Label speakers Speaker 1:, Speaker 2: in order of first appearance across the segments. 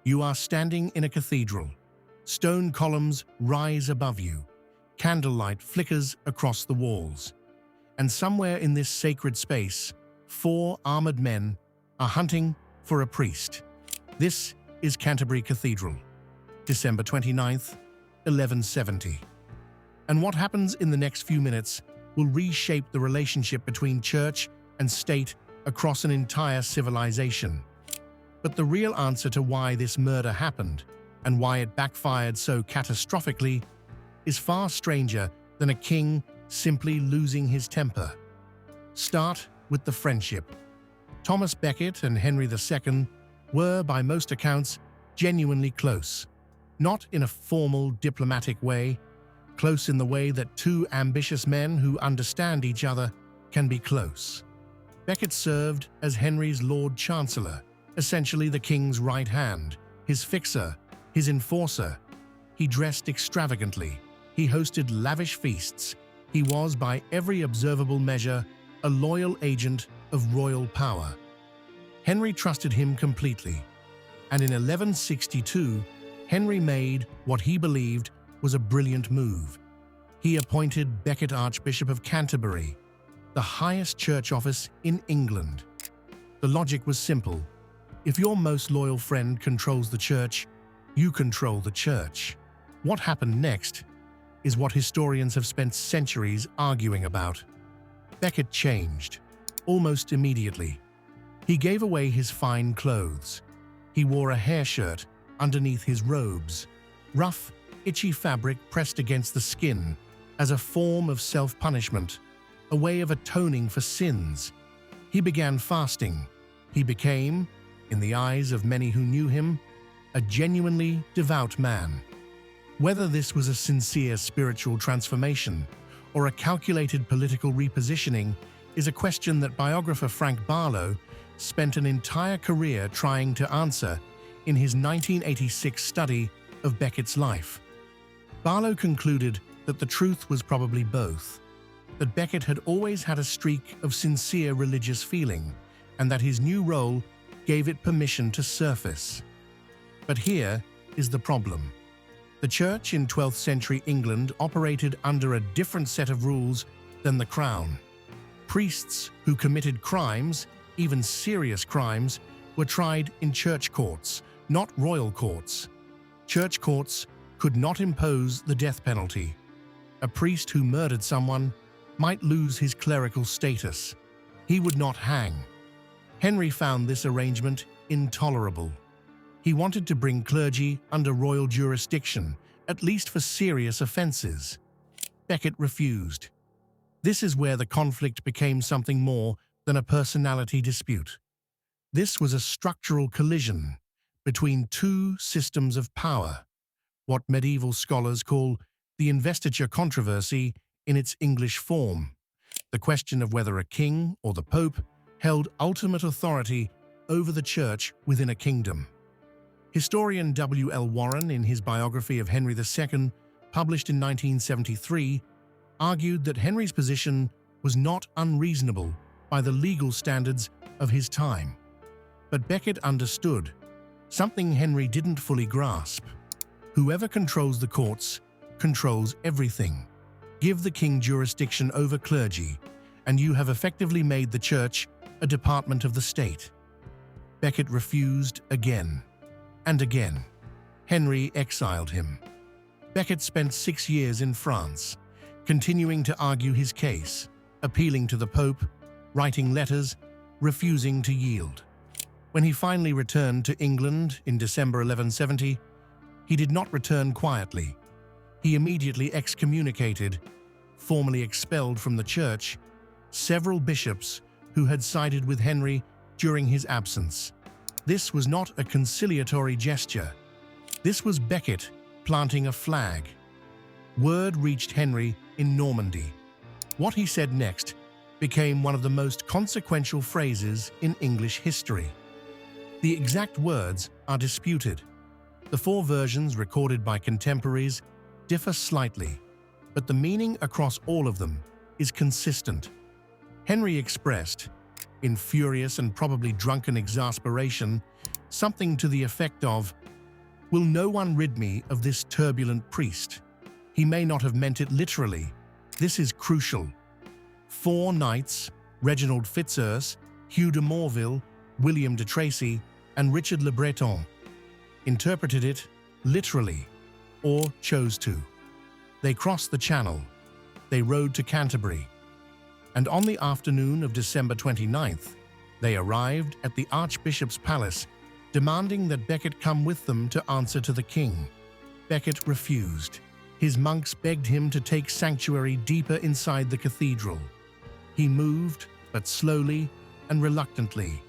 Speaker 1: You are standing in a cathedral. Stone columns rise above you. Candlelight flickers across the walls. And somewhere in this sacred space, 4 armored men are hunting for a priest. This is Canterbury Cathedral, December 29th, 1170. And what happens in the next few minutes will reshape the relationship between church and state across an entire civilization. But the real answer to why this murder happened and why it backfired so catastrophically is far stranger than a king simply losing his temper. Start with the friendship. Thomas Becket and Henry II were, by most accounts, genuinely close. Not in a formal diplomatic way, close in the way that 2 ambitious men who understand each other can be close. Becket served as Henry's Lord Chancellor, essentially the king's right hand, his fixer, his enforcer. He dressed extravagantly. He hosted lavish feasts. He was, by every observable measure, a loyal agent of royal power. Henry trusted him completely, and in 1162, Henry made what he believed was a brilliant move. He appointed Becket Archbishop of Canterbury, the highest church office in England. The logic was simple. If your most loyal friend controls the church, you control the church. What happened next is what historians have spent centuries arguing about. Becket changed, almost immediately. He gave away his fine clothes. He wore a hair shirt underneath his robes, rough, itchy fabric pressed against the skin as a form of self-punishment, a way of atoning for sins. He began fasting. He became, in the eyes of many who knew him, a genuinely devout man. Whether this was a sincere spiritual transformation or a calculated political repositioning is a question that biographer Frank Barlow spent an entire career trying to answer in his 1986 study of Becket's life. Barlow concluded that the truth was probably both, that Becket had always had a streak of sincere religious feeling, and that his new role gave it permission to surface. But here is the problem. The church in 12th century England operated under a different set of rules than the crown. Priests who committed crimes, even serious crimes, were tried in church courts, not royal courts. Church courts could not impose the death penalty. A priest who murdered someone might lose his clerical status. He would not hang. Henry found this arrangement intolerable. He wanted to bring clergy under royal jurisdiction, at least for serious offenses. Becket refused. This is where the conflict became something more than a personality dispute. This was a structural collision between 2 systems of power, what medieval scholars call the investiture controversy in its English form, the question of whether a king or the pope held ultimate authority over the church within a kingdom. Historian W. L. Warren, in his biography of Henry II, published in 1973, argued that Henry's position was not unreasonable by the legal standards of his time. But Becket understood something Henry didn't fully grasp. Whoever controls the courts controls everything. Give the king jurisdiction over clergy, and you have effectively made the church a department of the state. Becket refused again and again. Henry exiled him. Becket spent 6 years in France, continuing to argue his case, appealing to the Pope, writing letters, refusing to yield. When he finally returned to England in December 1170, he did not return quietly. He immediately excommunicated, formally expelled from the church, several bishops who had sided with Henry during his absence. This was not a conciliatory gesture. This was Becket planting a flag. Word reached Henry in Normandy. What he said next became one of the most consequential phrases in English history. The exact words are disputed. The 4 versions recorded by contemporaries differ slightly, but the meaning across all of them is consistent. Henry expressed, in furious and probably drunken exasperation, something to the effect of, Will no one rid me of this turbulent priest? He may not have meant it literally. This is crucial. 4 knights, Reginald Fitzurse, Hugh de Morville, William de Tracy, and Richard Le Breton, interpreted it literally, or chose to. They crossed the Channel. They rode to Canterbury. And on the afternoon of December 29th, they arrived at the Archbishop's palace, demanding that Becket come with them to answer to the king. Becket refused. His monks begged him to take sanctuary deeper inside the cathedral. He moved, but slowly and reluctantly.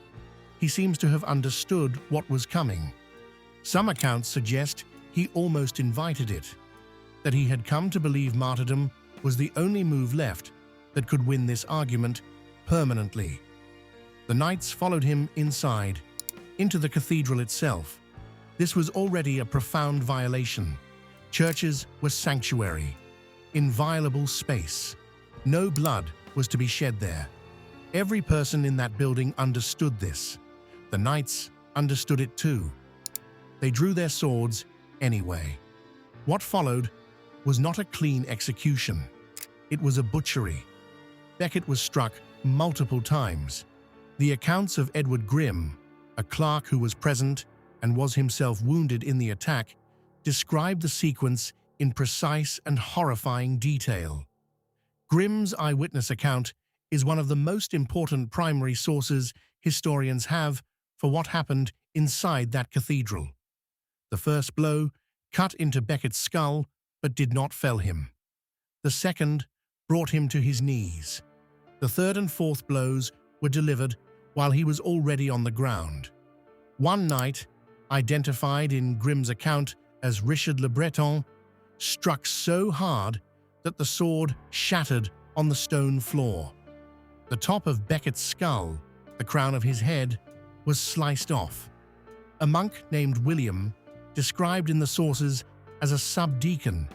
Speaker 1: He seems to have understood what was coming. Some accounts suggest he almost invited it, that he had come to believe martyrdom was the only move left that could win this argument permanently. The knights followed him inside, into the cathedral itself. This was already a profound violation. Churches were sanctuary, inviolable space. No blood was to be shed there. Every person in that building understood this. The knights understood it too. They drew their swords anyway. What followed was not a clean execution. It was a butchery. Becket was struck multiple times. The accounts of Edward Grimm, a clerk who was present and was himself wounded in the attack, describe the sequence in precise and horrifying detail. Grimm's eyewitness account is one of the most important primary sources historians have for what happened inside that cathedral. The first blow cut into Becket's skull but did not fell him. The second brought him to his knees. The third and fourth blows were delivered while he was already on the ground. One knight, identified in Grimm's account as Richard Le Breton, struck so hard that the sword shattered on the stone floor. The top of Becket's skull, the crown of his head, was sliced off. A monk named William, described in the sources as a subdeacon,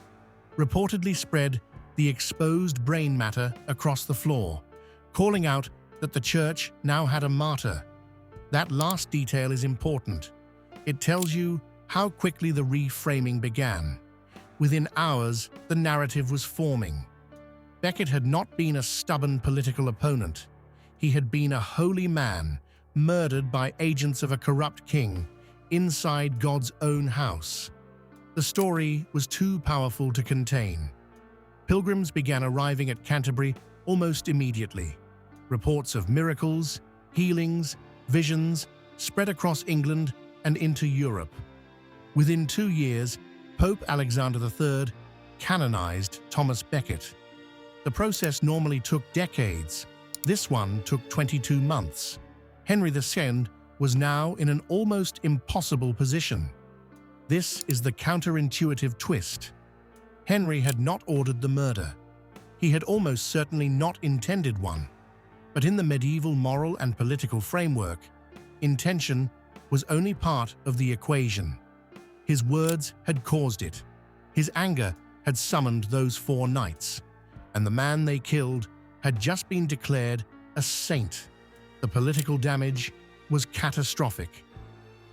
Speaker 1: reportedly spread the exposed brain matter across the floor, calling out that the church now had a martyr. That last detail is important. It tells you how quickly the reframing began. Within hours, the narrative was forming. Becket had not been a stubborn political opponent. He had been a holy man, murdered by agents of a corrupt king, inside God's own house. The story was too powerful to contain. Pilgrims began arriving at Canterbury almost immediately. Reports of miracles, healings, visions spread across England and into Europe. Within 2 years, Pope Alexander III canonized Thomas Becket. The process normally took decades. This one took 22 months. Henry II was now in an almost impossible position. This is the counterintuitive twist. Henry had not ordered the murder. He had almost certainly not intended one. But in the medieval moral and political framework, intention was only part of the equation. His words had caused it. His anger had summoned those 4 knights, and the man they killed had just been declared a saint. The political damage was catastrophic.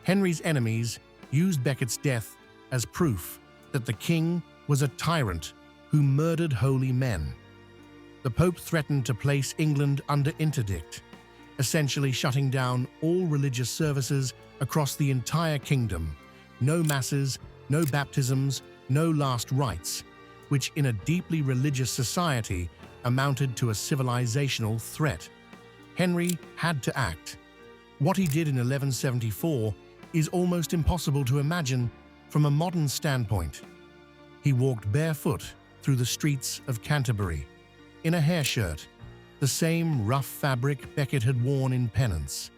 Speaker 1: Henry's enemies used Becket's death as proof that the king was a tyrant who murdered holy men. The Pope threatened to place England under interdict, essentially shutting down all religious services across the entire kingdom. No masses, no baptisms, no last rites, which in a deeply religious society amounted to a civilizational threat. Henry had to act. What he did in 1174 is almost impossible to imagine from a modern standpoint. He walked barefoot through the streets of Canterbury, in a hair shirt, the same rough fabric Becket had worn in penance.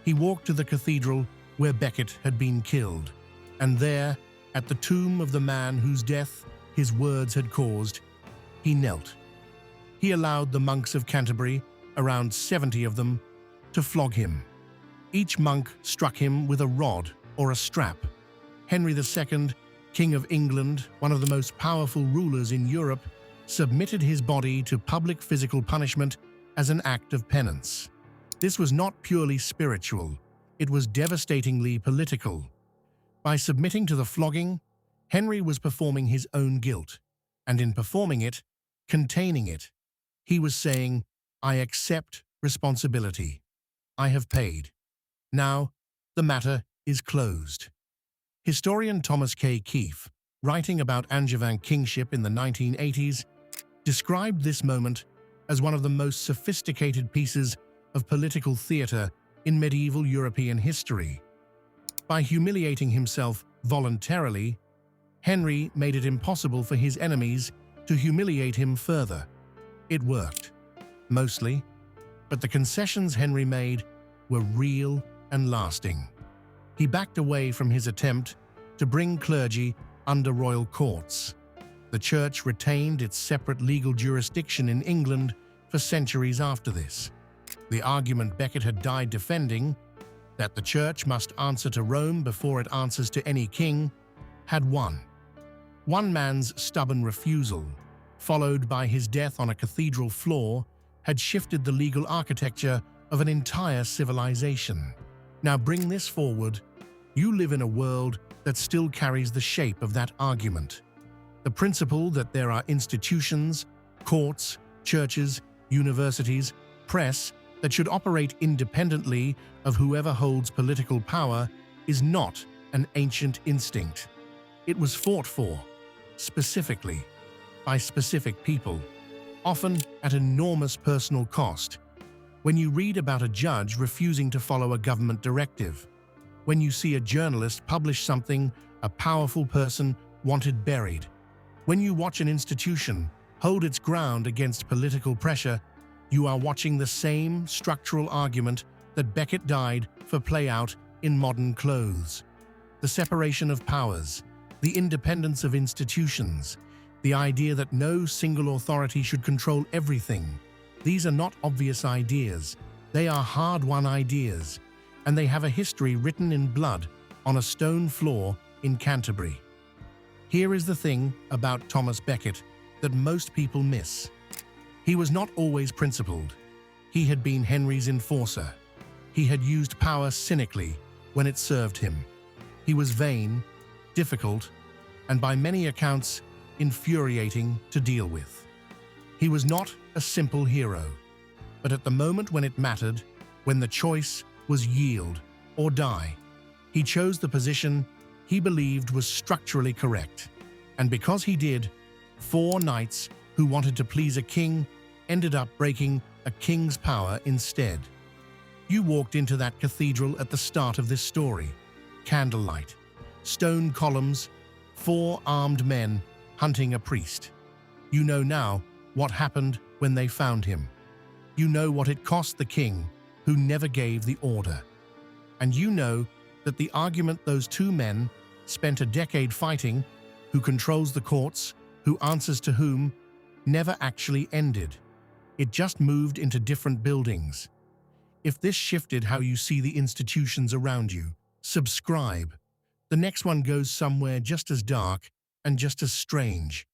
Speaker 1: He walked to the cathedral where Becket had been killed, and there, at the tomb of the man whose death his words had caused, he knelt. He allowed the monks of Canterbury, around 70 of them, to flog him. Each monk struck him with a rod or a strap. Henry II, King of England, one of the most powerful rulers in Europe, submitted his body to public physical punishment as an act of penance. This was not purely spiritual, it was devastatingly political. By submitting to the flogging, Henry was performing his own guilt, and in performing it, containing it, he was saying, "I accept responsibility. I have paid. Now, the matter is closed." Historian Thomas K. Keefe, writing about Angevin kingship in the 1980s, described this moment as one of the most sophisticated pieces of political theatre in medieval European history. By humiliating himself voluntarily, Henry made it impossible for his enemies to humiliate him further. It worked, mostly, but the concessions Henry made were real and lasting. He backed away from his attempt to bring clergy under royal courts. The church retained its separate legal jurisdiction in England for centuries after this. The argument Becket had died defending, that the church must answer to Rome before it answers to any king, had won. One man's stubborn refusal, followed by his death on a cathedral floor, had shifted the legal architecture of an entire civilization. Now bring this forward. You live in a world that still carries the shape of that argument. The principle that there are institutions, courts, churches, universities, press that should operate independently of whoever holds political power is not an ancient instinct. It was fought for, specifically, by specific people, often at enormous personal cost. When you read about a judge refusing to follow a government directive, when you see a journalist publish something a powerful person wanted buried, when you watch an institution hold its ground against political pressure, you are watching the same structural argument that Becket died for play out in modern clothes. The separation of powers, the independence of institutions, the idea that no single authority should control everything. These are not obvious ideas. They are hard-won ideas, and they have a history written in blood on a stone floor in Canterbury. Here is the thing about Thomas Becket that most people miss. He was not always principled. He had been Henry's enforcer. He had used power cynically when it served him. He was vain, difficult, and by many accounts, infuriating to deal with. He was not a simple hero, but at the moment when it mattered, when the choice was yield or die, he chose the position he believed was structurally correct. And because he did, 4 knights who wanted to please a king ended up breaking a king's power instead. You walked into that cathedral at the start of this story. Candlelight, stone columns, 4 armed men hunting a priest. You know now what happened when they found him. You know what it cost the king, who never gave the order. And you know that the argument those 2 men spent a decade fighting, who controls the courts, who answers to whom, never actually ended. It just moved into different buildings. If this shifted how you see the institutions around you, subscribe. The next one goes somewhere just as dark and just as strange.